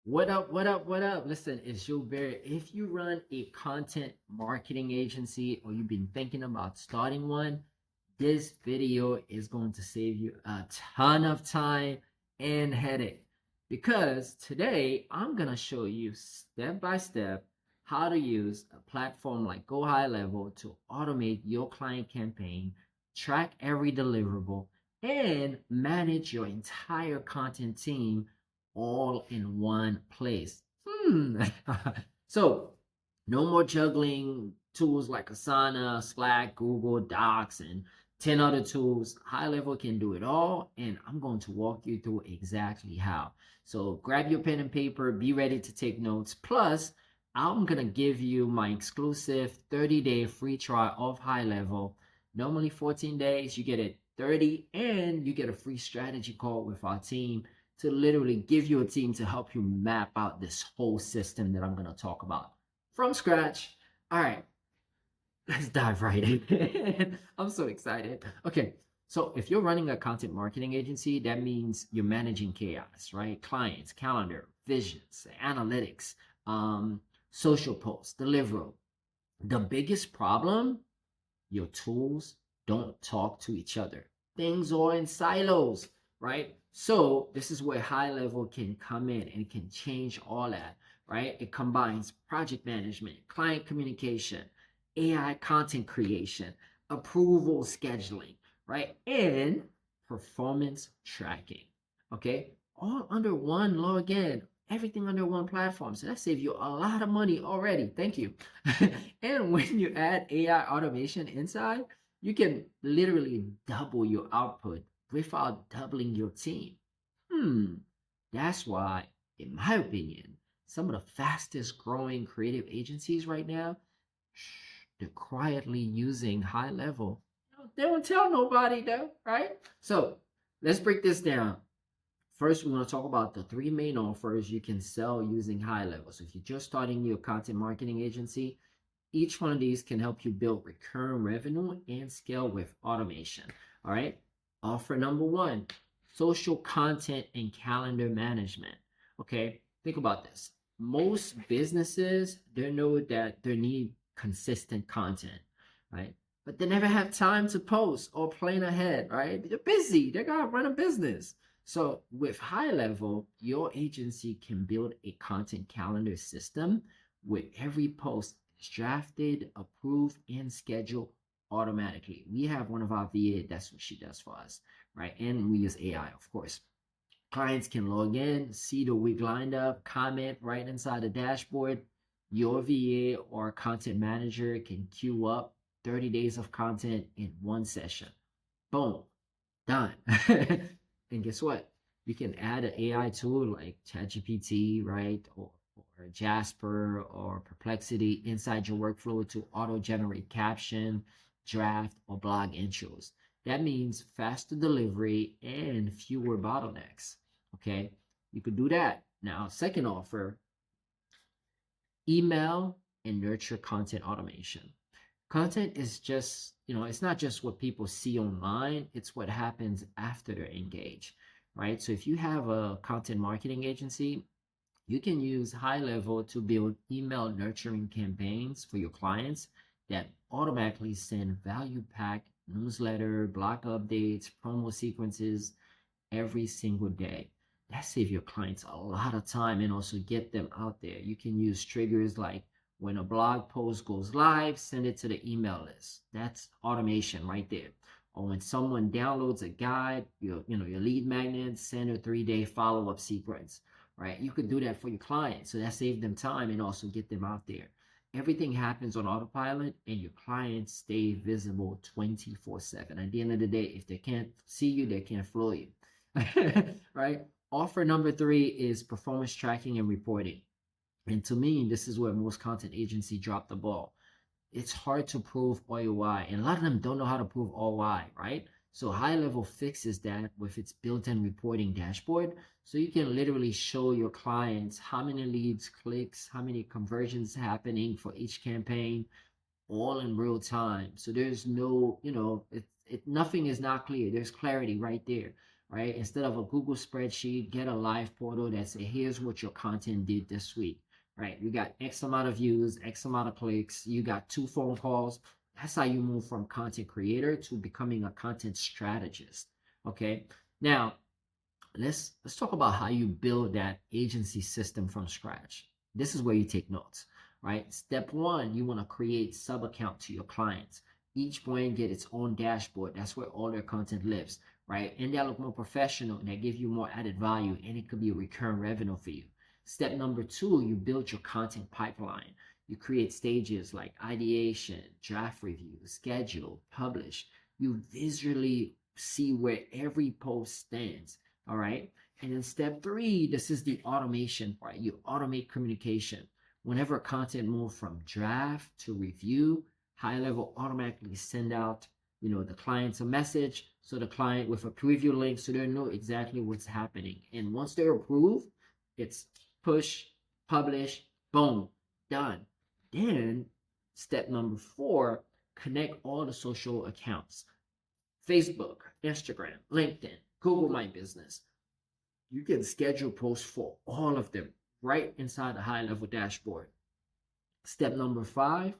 What up? What up? What up? Listen, it's Julbert. If you run a content marketing agency or you've been thinking about starting one, this video is going to save you a ton of time and headache because today I'm going to show you step by step how to use a platform like Go HighLevel to automate your client campaign, track every deliverable, and manage your entire content team all in one place. So, no more juggling tools like Asana, Slack, Google Docs, and 10 other tools. HighLevel can do it all, and I'm going to walk you through exactly how. So, grab your pen and paper, be ready to take notes. Plus, I'm going to give you my exclusive 30-day free trial of HighLevel. Normally 14 days, you get it 30, and you get a free strategy call with our team to literally give you a team to help you map out this whole system that I'm going to talk about from scratch. All right, let's dive right in. I'm so excited. Okay, so if you're running a content marketing agency, that means you're managing chaos, right? Clients, calendar, visions, analytics, social posts, deliverable. The biggest problem, your tools don't talk to each other. Things are in silos, right? So this is where HighLevel can come in and can change all that, right? It combines project management, client communication, AI content creation, approval scheduling, right? And performance tracking, okay? All under one login, everything under one platform. So that saves you a lot of money already. Thank you. And when you add AI automation inside, you can literally double your output without doubling your team. That's why, in my opinion, some of the fastest growing creative agencies right now, they're quietly using HighLevel. They don't tell nobody though, right? So let's break this down. First, we're going to talk about the three main offers you can sell using HighLevel. So if you're just starting your content marketing agency, each one of these can help you build recurring revenue and scale with automation. All right. Offer number one, social content and calendar management. Okay. Think about this. Most businesses, they know that they need consistent content, right? But they never have time to post or plan ahead, right? They're busy. They got to run a business. So with HighLevel, your agency can build a content calendar system where every post is drafted, approved, and scheduled automatically. We have one of our VA, that's what she does for us, right? And we use AI, of course. Clients can log in, see the week lined up, comment right inside the dashboard. Your VA or content manager can queue up 30 days of content in one session. Boom, done. And guess what? You can add an AI tool like ChatGPT, right? Or Jasper or Perplexity inside your workflow to auto generate caption, draft, or blog intros. That means faster delivery and fewer bottlenecks. Okay, you could do that. Now, second offer, email and nurture content automation. Content is just, it's not just what people see online, it's what happens after they're engaged, right? So if you have a content marketing agency, you can use HighLevel to build email nurturing campaigns for your clients that automatically send value packed newsletter, blog updates, promo sequences every single day. That saves your clients a lot of time and also get them out there. You can use triggers like when a blog post goes live, send it to the email list. That's automation right there. Or when someone downloads a guide, your lead magnet, send a 3-day follow-up sequence, right? You could do that for your clients. So that saves them time and also get them out there. Everything happens on autopilot and your clients stay visible 24/7. At the end of the day, if they can't see you, they can't follow you. Right? Offer number three is performance tracking and reporting. And to me, this is where most content agencies drop the ball. It's hard to prove ROI, and a lot of them don't know how to prove ROI, right? So HighLevel fixes that with its built-in reporting dashboard. So you can literally show your clients how many leads, clicks, how many conversions happening for each campaign, all in real time. So there's no, nothing is not clear. There's clarity right there. right? Instead of a Google spreadsheet, get a live portal that say, here's what your content did this week, right? You got X amount of views, X amount of clicks, you got 2 phone calls. That's how you move from content creator to becoming a content strategist. Okay. Now, let's talk about how you build that agency system from scratch. This is where you take notes, right? Step one, you want to create sub account to your clients. Each brand get its own dashboard. That's where all their content lives, right? And they look more professional and they give you more added value, and it could be a recurring revenue for you. Step number two, you build your content pipeline. You create stages like ideation, draft review, schedule, publish. You visually see where every post stands. All right. And then step three, this is the automation part. You automate communication. Whenever content moves from draft to review, HighLevel automatically send out, the clients a message. So the client with a preview link, so they know exactly what's happening. And once they're approved, it's push, publish, boom, done. Then step number four, connect all the social accounts. Facebook, Instagram, LinkedIn, Google My Business. You can schedule posts for all of them right inside the HighLevel dashboard. Step number five,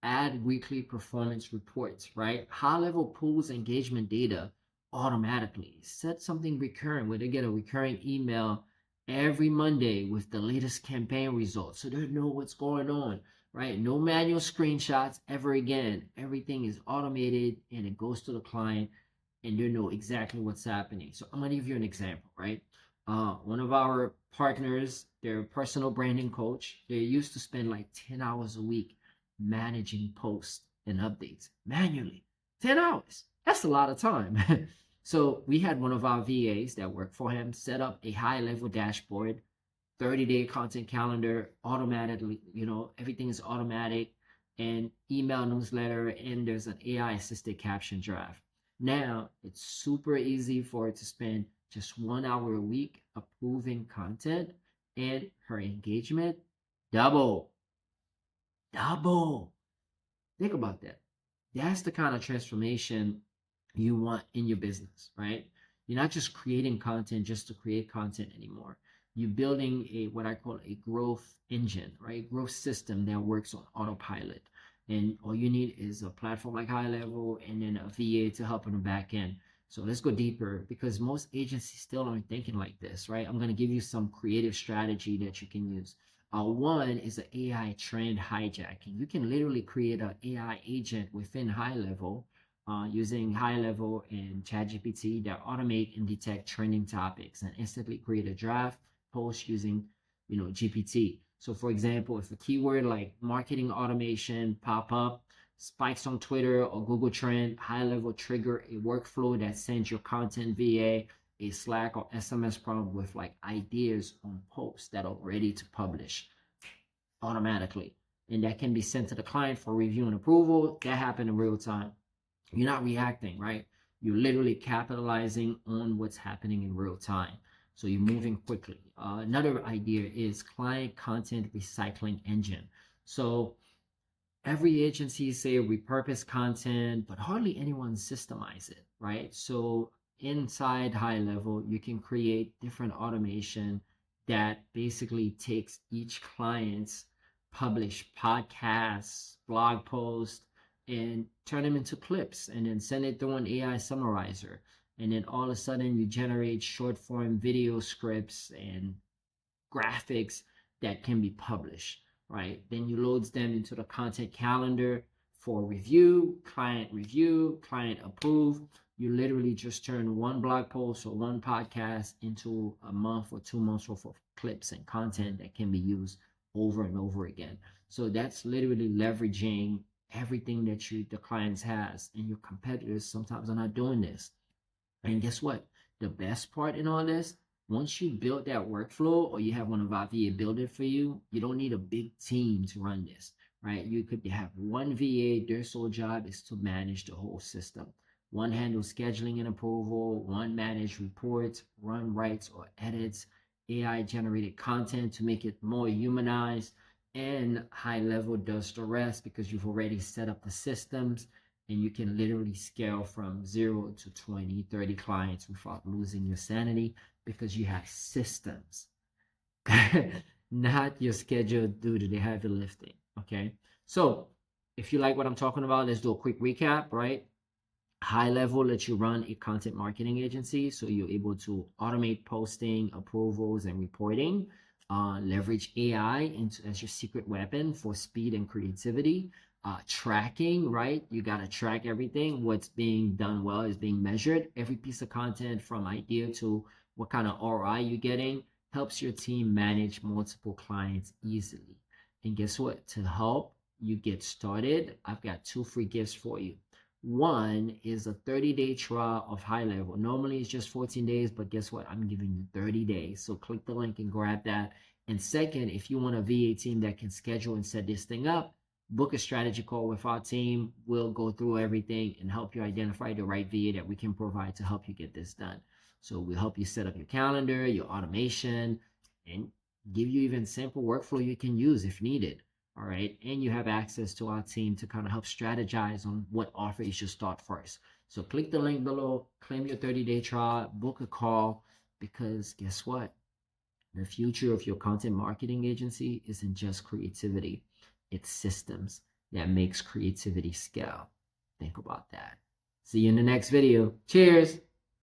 add weekly performance reports, right? HighLevel pulls engagement data automatically. Set something recurring where they get a recurring email every Monday with the latest campaign results so they know what's going on, right? No manual screenshots ever again. Everything is automated and it goes to the client and they know exactly what's happening. So I'm going to give you an example, right? One of our partners, their personal branding coach, they used to spend like 10 hours a week managing posts and updates manually. 10 hours. That's a lot of time. So we had one of our VAs that worked for him set up a HighLevel dashboard, 30-day content calendar, automatically, everything is automatic, and email newsletter, and there's an AI assisted caption draft. Now it's super easy for it to spend just 1 hour a week approving content, and her engagement double. Double. Think about that. That's the kind of transformation you want in your business, right? You're not just creating content just to create content anymore. You're building what I call a growth engine, right? Growth system that works on autopilot. And all you need is a platform like HighLevel and then a VA to help on the back end. So let's go deeper because most agencies still aren't thinking like this, right? I'm going to give you some creative strategy that you can use. One is an AI trend hijacking. You can literally create an AI agent within HighLevel using HighLevel and ChatGPT that automate and detect trending topics and instantly create a draft post using, GPT. So for example, if a keyword like marketing automation pop up, spikes on Twitter or Google Trend, HighLevel trigger a workflow that sends your content via a Slack or SMS prompt with like ideas on posts that are ready to publish automatically. And that can be sent to the client for review and approval. That happened in real time. You're not reacting, right? You're literally capitalizing on what's happening in real time. So you're moving quickly. Another idea is client content recycling engine. So every agency say repurpose content, but hardly anyone systemize it, right? So inside HighLevel, you can create different automation that basically takes each client's published podcasts, blog posts, and turn them into clips and then send it through an AI summarizer. And then all of a sudden you generate short form video scripts and graphics that can be published, right? Then you loads them into the content calendar for review, client approve. You literally just turn one blog post or one podcast into a month or 2 months worth of clips and content that can be used over and over again. So that's literally leveraging everything that the clients has, and your competitors sometimes are not doing this. And guess what? The best part in all this, once you build that workflow or you have one of our VA build it for you, you don't need a big team to run this, right? You could have one VA, their sole job is to manage the whole system. One handles scheduling and approval, one manage reports, run writes or edits, AI generated content to make it more humanized, and HighLevel does the rest because you've already set up the systems and you can literally scale from 0 to 20, 30 clients without losing your sanity because you have systems. Not your schedule due to the heavy lifting. Okay. So if you like what I'm talking about, let's do a quick recap, right? HighLevel lets you run a content marketing agency, so you're able to automate posting, approvals, and reporting. Leverage AI as your secret weapon for speed and creativity. Tracking, right? You got to track everything. What's being done well is being measured. Every piece of content from idea to what kind of ROI you're getting helps your team manage multiple clients easily. And guess what? To help you get started, I've got 2 free gifts for you. One is a 30-day trial of HighLevel. Normally it's just 14 days, but guess what? I'm giving you 30 days. So click the link and grab that. And second, if you want a VA team that can schedule and set this thing up, book a strategy call with our team. We'll go through everything and help you identify the right VA that we can provide to help you get this done. So we'll help you set up your calendar, your automation, and give you even sample workflow you can use if needed. All right. And you have access to our team to kind of help strategize on what offer you should start first. So click the link below, claim your 30-day trial, book a call, because guess what? The future of your content marketing agency isn't just creativity. It's systems that makes creativity scale. Think about that. See you in the next video. Cheers.